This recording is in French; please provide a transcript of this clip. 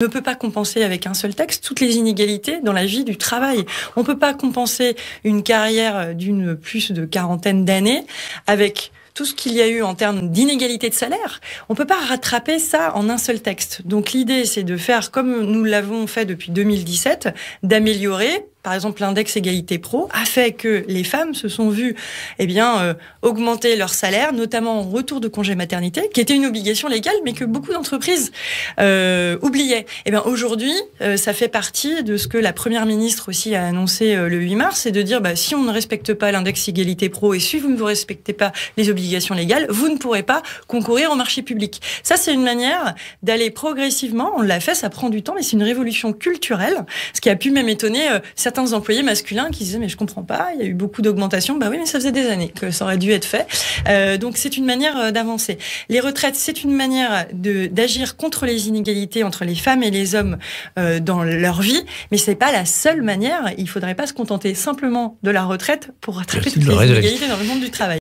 On ne peut pas compenser avec un seul texte toutes les inégalités dans la vie du travail. On ne peut pas compenser une carrière d'une plus de quarantaine d'années avec tout ce qu'il y a eu en termes d'inégalité de salaire. On ne peut pas rattraper ça en un seul texte. Donc l'idée, c'est de faire comme nous l'avons fait depuis 2017, d'améliorer. Par exemple, l'index égalité pro a fait que les femmes se sont vues augmenter leur salaire, notamment en retour de congé maternité, qui était une obligation légale, mais que beaucoup d'entreprises oubliaient. Aujourd'hui, ça fait partie de ce que la Première ministre aussi a annoncé le 8 mars, c'est de dire si on ne respecte pas l'index égalité pro et si vous ne vous respectez pas les obligations légales, vous ne pourrez pas concourir au marché public. Ça, c'est une manière d'aller progressivement. On l'a fait, ça prend du temps, mais c'est une révolution culturelle, ce qui a pu même étonner certains employés masculins qui disaient mais je comprends pas, il y a eu beaucoup d'augmentation. Bah oui, mais ça faisait des années que ça aurait dû être fait. Donc c'est une manière d'avancer. Les retraites, c'est une manière d'agir contre les inégalités entre les femmes et les hommes dans leur vie, mais c'est pas la seule manière. Il faudrait pas se contenter simplement de la retraite pour rattraper toutes les inégalités dans le monde du travail.